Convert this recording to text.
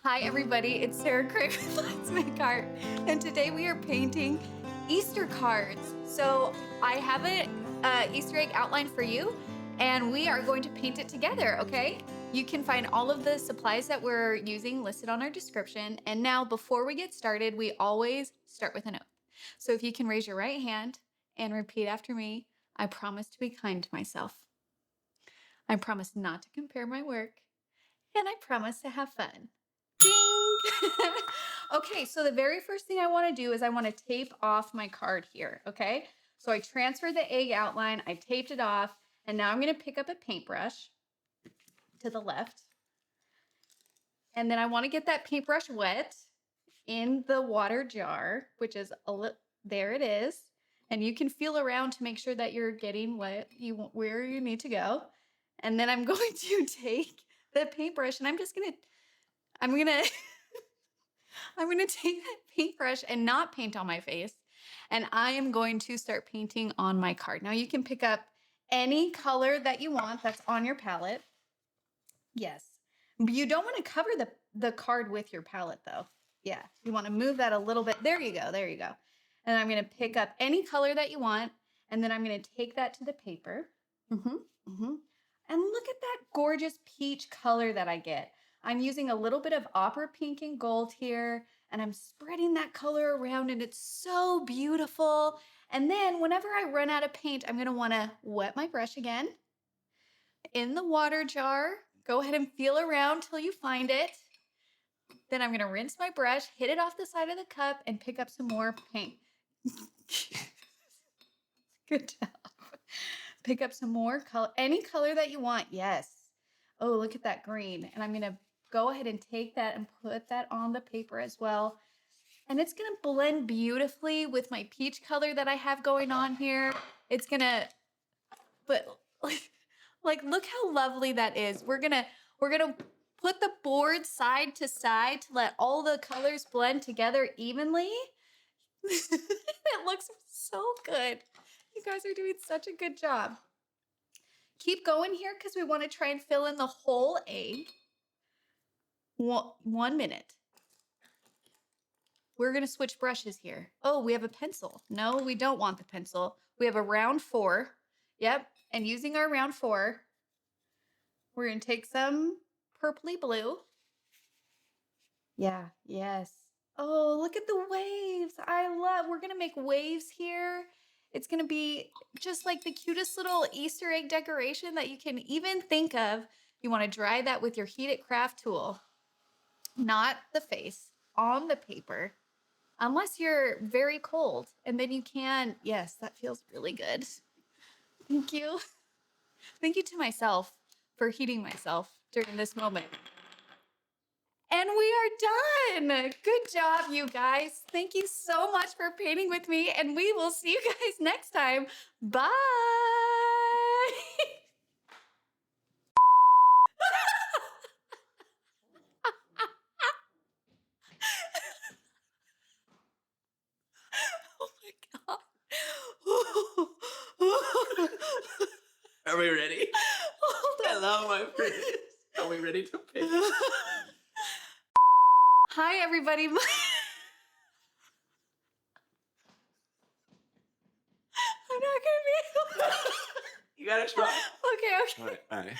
Hi everybody, it's Sarah Cray with Let's Make Art, and today we are painting Easter cards. So I have an Easter egg outline for you, and we are going to paint it together, okay? You can find all of the supplies that we're using listed on our description. And now before we get started, we always start with an oath. So if you can raise your right hand and repeat after me, I promise to be kind to myself. I promise not to compare my work, and I promise to have fun. Ding! Okay, so the very first thing I want to do is I want to tape off my card here, okay? So I transferred the egg outline, I taped it off, and now I'm going to pick up a paintbrush to the left. And then I want to get that paintbrush wet in the water jar, which is there it is. And you can feel around to make sure that you're getting where you need to go. And then I'm going to take the paintbrush and I'm gonna take that paintbrush and not paint on my face. And I am going to start painting on my card. Now you can pick up any color that you want that's on your palette. Yes. You don't want to cover the card with your palette though. Yeah. You want to move that a little bit. There you go. There you go. And I'm going to pick up any color that you want. And then I'm going to take that to the paper. And look at that gorgeous peach color that I get. I'm using a little bit of opera pink and gold here, and I'm spreading that color around, and it's so beautiful. And then whenever I run out of paint, I'm gonna wanna wet my brush again in the water jar. Go ahead and feel around till you find it. Then I'm gonna rinse my brush, hit it off the side of the cup, and pick up some more paint. Good job. Pick up some more color, any color that you want. Yes. Oh, look at that green. And I'm going to go ahead and take that and put that on the paper as well. And it's going to blend beautifully with my peach color that I have going on here. It's going to, but like, look how lovely that is. We're going to put the board side to side to let all the colors blend together evenly. It looks so good. You guys are doing such a good job. Keep going here because we want to try and fill in the whole egg. 1 minute. We're going to switch brushes here. Oh, we have a pencil. No, we don't want the pencil. We have a round 4. Yep. And using our round 4, we're going to take some purpley blue. Yeah. Yes. Oh, look at the waves. We're going to make waves here. It's going to be just like the cutest little Easter egg decoration that you can even think of. You want to dry that with your heated craft tool, not the face, on the paper, unless you're very cold. And then you can, yes, that feels really good. Thank you. Thank you to myself for heating myself during this moment. And we are done. Good job, you guys. Thank you so much for painting with me, and we will see you guys next time. Bye. Oh my God. Are we ready? Hello, my friends. Are we ready to paint? Hi, everybody. I'm not gonna be able to. You gotta try. Okay. All right.